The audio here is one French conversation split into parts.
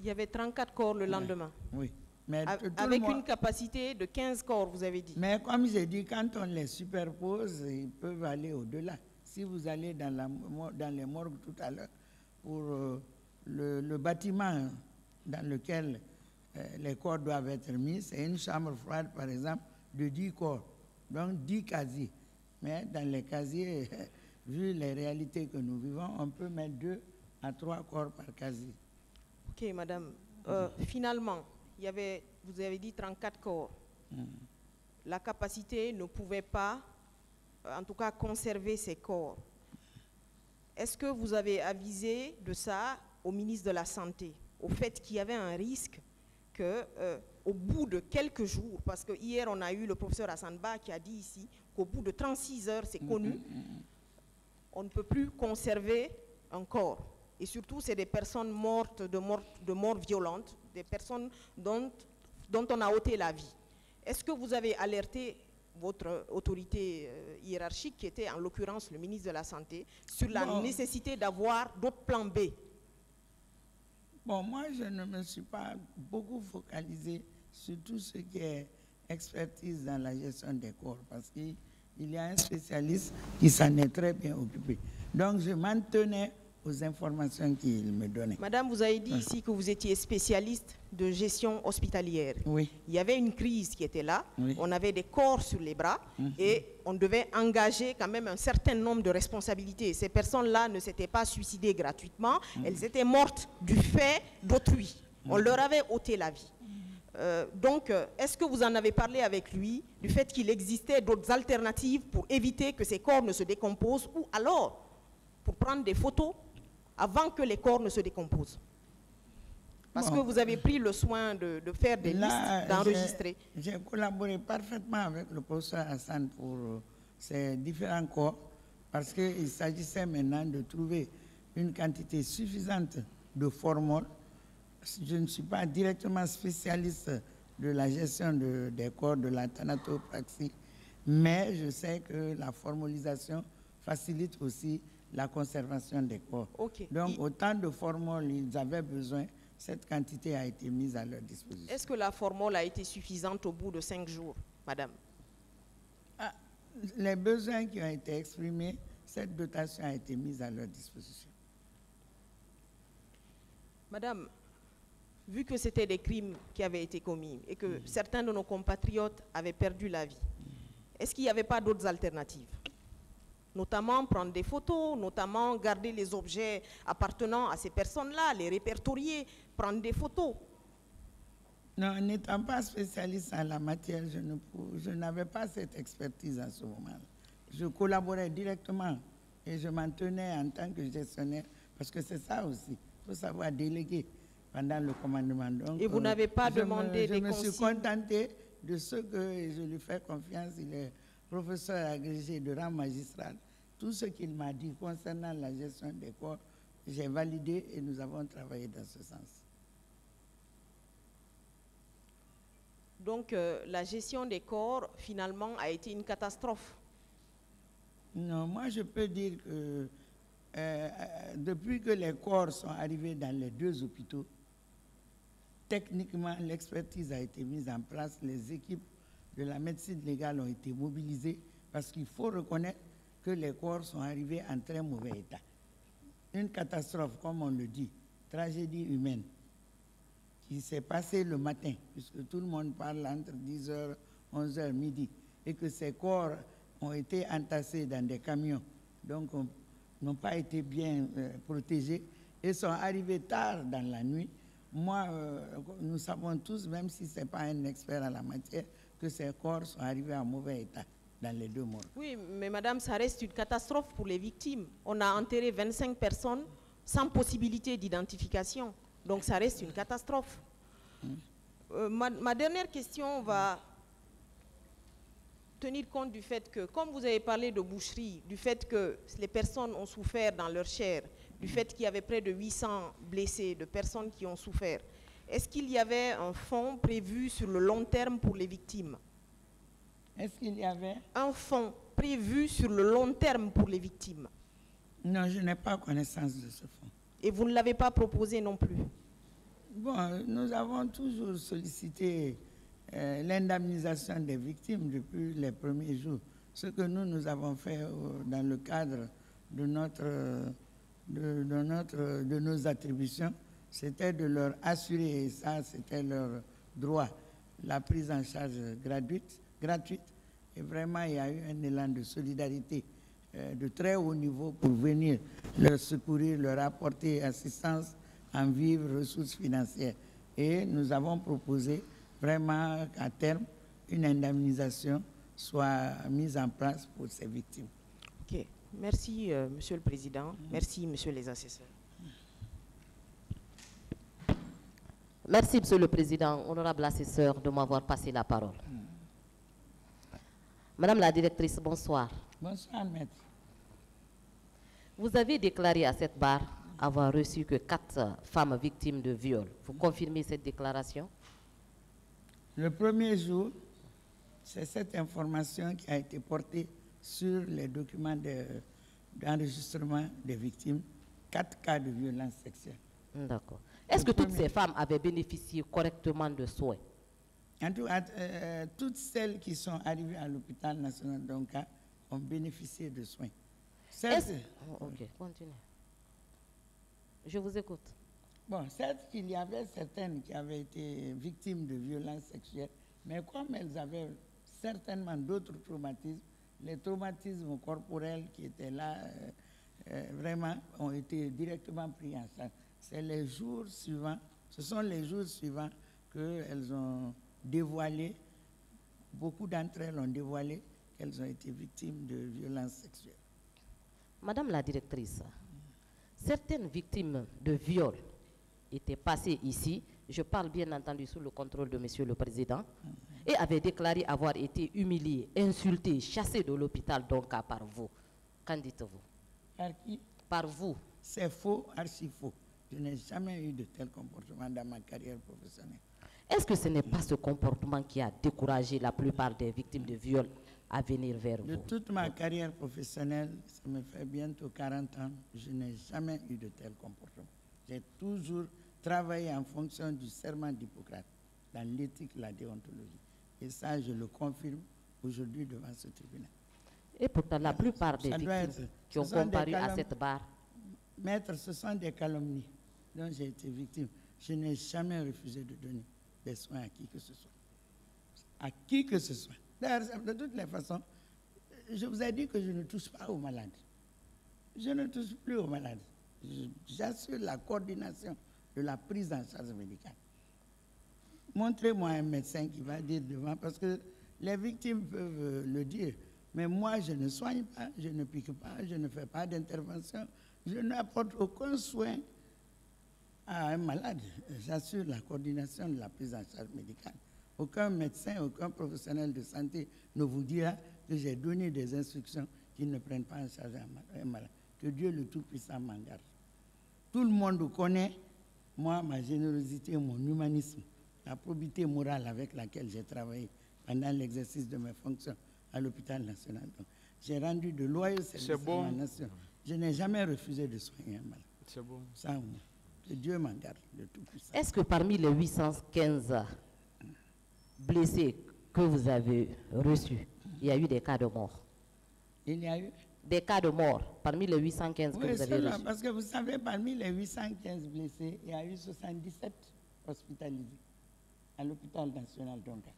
y avait 34 corps le lendemain. Oui. Mais avec une capacité de 15 corps, vous avez dit. Mais comme j'ai dit, quand on les superpose, ils peuvent aller au-delà. Si vous allez dans les morgues tout à l'heure, pour le bâtiment dans lequel les corps doivent être mis, c'est une chambre froide, par exemple, de 10 corps. Donc 10 casiers. Mais dans les casiers, vu les réalités que nous vivons, on peut mettre 2 à 3 corps par casier. Ok, madame. Finalement, vous avez dit 34 corps. La capacité ne pouvait pas, en tout cas, conserver ces corps. Est-ce que vous avez avisé de ça au ministre de la Santé, au fait qu'il y avait un risque qu'au bout de quelques jours, parce que hier on a eu le professeur Hassanba qui a dit ici qu'au bout de 36 heures, c'est connu, on ne peut plus conserver un corps. Et surtout, c'est des personnes mortes de mort violente, des personnes dont on a ôté la vie. Est-ce que vous avez alerté votre autorité hiérarchique, qui était en l'occurrence le ministre de la Santé, sur la nécessité d'avoir d'autres plans B? Bon, moi, je ne me suis pas beaucoup focalisé sur tout ce qui est expertise dans la gestion des corps, parce qu'il y a un spécialiste qui s'en est très bien occupé. Donc, je m'en tenais aux informations qu'il me donnait. Madame, vous avez dit ici que vous étiez spécialiste de gestion hospitalière. Oui. Il y avait une crise qui était là, oui. On avait des corps sur les bras et on devait engager quand même un certain nombre de responsabilités. Ces personnes-là ne s'étaient pas suicidées gratuitement, elles étaient mortes du fait d'autrui. On leur avait ôté la vie. Donc, est-ce que vous en avez parlé avec lui du fait qu'il existait d'autres alternatives pour éviter que ces corps ne se décomposent, ou alors pour prendre des photos avant que les corps ne se décomposent? Parce que vous avez pris le soin de faire des listes, d'enregistrer. J'ai collaboré parfaitement avec le professeur Hassan pour ces différents corps, parce qu'il s'agissait maintenant de trouver une quantité suffisante de formol. Je ne suis pas directement spécialiste de la gestion des corps, de la thanatopraxie, mais je sais que la formalisation facilite aussi la conservation des corps. Okay. Donc, autant de formol ils avaient besoin, cette quantité a été mise à leur disposition. Est-ce que la formule a été suffisante au bout de 5 jours, madame? Les besoins qui ont été exprimés, cette dotation a été mise à leur disposition. Madame, vu que c'était des crimes qui avaient été commis et que certains de nos compatriotes avaient perdu la vie, est-ce qu'il n'y avait pas d'autres alternatives? Notamment prendre des photos, notamment garder les objets appartenant à ces personnes-là, les répertorier, prendre des photos. Non, n'étant pas spécialiste en la matière, je n'avais pas cette expertise à ce moment-là. Je collaborais directement et je m'en tenais en tant que gestionnaire, parce que c'est ça aussi, il faut savoir déléguer pendant le commandement. Donc, et vous n'avez pas demandé des consignes? Je me suis contenté de ce que je lui fais confiance. Il est professeur agrégé de rang magistral. Tout ce qu'il m'a dit concernant la gestion des corps, j'ai validé et nous avons travaillé dans ce sens. Donc, la gestion des corps, finalement, a été une catastrophe? Non, moi je peux dire que depuis que les corps sont arrivés dans les 2 hôpitaux, techniquement, l'expertise a été mise en place, les équipes de la médecine légale ont été mobilisées, parce qu'il faut reconnaître que les corps sont arrivés en très mauvais état. Une catastrophe, comme on le dit, tragédie humaine, qui s'est passée le matin, puisque tout le monde parle entre 10h, 11h, midi, et que ces corps ont été entassés dans des camions, donc n'ont pas été bien protégés, et sont arrivés tard dans la nuit. Moi, nous savons tous, même si ce n'est pas un expert en la matière, que ces corps sont arrivés en mauvais état dans les 2 morts. Oui, mais madame, ça reste une catastrophe pour les victimes. On a enterré 25 personnes sans possibilité d'identification. Donc ça reste une catastrophe. Ma dernière question va tenir compte du fait que, comme vous avez parlé de boucherie, du fait que les personnes ont souffert dans leur chair, du fait qu'il y avait près de 800 blessés, de personnes qui ont souffert, est-ce qu'il y avait un fonds prévu sur le long terme pour les victimes? Est-ce qu'il y avait un fonds prévu sur le long terme pour les victimes? Non, je n'ai pas connaissance de ce fonds. Et vous ne l'avez pas proposé non plus? Bon, nous avons toujours sollicité l'indemnisation des victimes depuis les premiers jours. Ce que nous avons fait dans le cadre de nos attributions, c'était de leur assurer, et ça c'était leur droit, la prise en charge gratuite. Et vraiment, il y a eu un élan de solidarité de très haut niveau pour venir leur secourir, leur apporter assistance en vivres, ressources financières. Et nous avons proposé vraiment qu'à terme, une indemnisation soit mise en place pour ces victimes. Ok. Merci, Monsieur le Président. Merci, Monsieur les assesseurs. Merci, Monsieur le Président, honorable assesseur, de m'avoir passé la parole. Madame la directrice, bonsoir. Bonsoir, maître. Vous avez déclaré à cette barre avoir reçu que 4 femmes victimes de viol. Vous confirmez cette déclaration? Le premier jour, c'est cette information qui a été portée sur les documents d'enregistrement des victimes, 4 cas de violence sexuelle. D'accord. Est-ce que toutes ces femmes avaient bénéficié correctement de soins? En tout cas, toutes celles qui sont arrivées à l'hôpital national d'Onka ont bénéficié de soins. Ok, continuez. Je vous écoute. Bon, certes qu'il y avait certaines qui avaient été victimes de violences sexuelles, mais comme elles avaient certainement d'autres traumatismes, les traumatismes corporels qui étaient là, vraiment, ont été directement pris en charge. C'est les jours suivants, ce sont les jours suivants qu'elles ont dévoilé, beaucoup d'entre elles ont dévoilé qu'elles ont été victimes de violences sexuelles. Madame la directrice, certaines victimes de viol étaient passées ici, je parle bien entendu sous le contrôle de Monsieur le Président, et avaient déclaré avoir été humiliées, insultées, chassées de l'hôpital d'Onka par vous. Qu'en dites-vous? Par qui? Par vous. C'est faux, archi faux. Je n'ai jamais eu de tel comportement dans ma carrière professionnelle. Est-ce que ce n'est pas ce comportement qui a découragé la plupart des victimes de viol à venir vers vous? De toute ma carrière professionnelle, ça me fait bientôt 40 ans, je n'ai jamais eu de tel comportement. J'ai toujours travaillé en fonction du serment d'Hippocrate, dans l'éthique, la déontologie. Et ça, je le confirme aujourd'hui devant ce tribunal. Et pourtant, la plupart des victimes qui ont comparu à cette barre... Maître, ce sont des calomnies dont j'ai été victime. Je n'ai jamais refusé de donner des soins à qui que ce soit. À qui que ce soit. D'ailleurs, de toutes les façons, je vous ai dit que je ne touche pas aux malades. Je ne touche plus aux malades. J'assure la coordination de la prise en charge médicale. Montrez-moi un médecin qui va dire devant, parce que les victimes peuvent le dire, mais moi je ne soigne pas, je ne pique pas, je ne fais pas d'intervention, je n'apporte aucun soin à un malade. J'assure la coordination de la prise en charge médicale. Aucun médecin, aucun professionnel de santé ne vous dira que j'ai donné des instructions qui ne prennent pas en charge un malade. Que Dieu le Tout-Puissant m'en garde. Tout le monde connaît, moi, ma générosité, mon humanisme, la probité morale avec laquelle j'ai travaillé pendant l'exercice de mes fonctions à l'hôpital national. J'ai rendu de loyaux services à ma nation. Je n'ai jamais refusé de soigner un malade. C'est bon. Ça, que Dieu m'en garde, le Tout-Puissant. Est-ce que parmi les 815 blessés que vous avez reçus, il y a eu des cas de mort? Il y a eu des cas de mort parmi les 815 que vous avez reçus? Parce que vous savez, parmi les 815 blessés, il y a eu 77 hospitalisés à l'hôpital national d'Onka.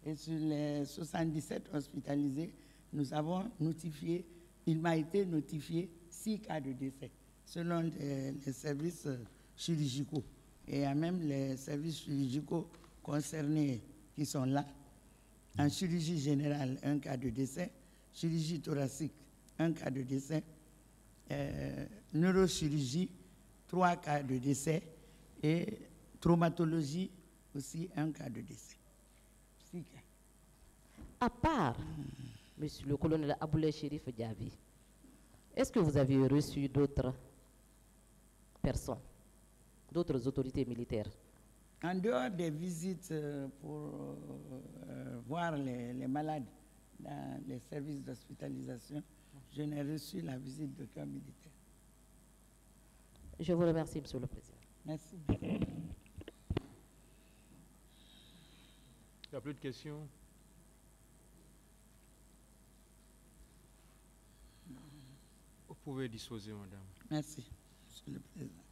Et sur les 77 hospitalisés, nous avons notifié, il m'a été notifié 6 cas de décès, selon les services chirurgicaux. Et il y a même les services chirurgicaux concernés qui sont là. En chirurgie générale, 1 cas de décès. Chirurgie thoracique, 1 cas de décès. Neurochirurgie, 3 cas de décès. Et traumatologie, aussi 1 cas de décès. 6 cas. À part, monsieur le colonel Aboulay Chérif Diaby, est-ce que vous avez reçu d'autres personnes, d'autres autorités militaires? En dehors des visites pour voir les malades dans les services d'hospitalisation, je n'ai reçu la visite d'aucun militaire. Je vous remercie, monsieur le président. Merci. Il n'y a plus de questions? Vous pouvez disposer, madame. Merci, Monsieur le Président.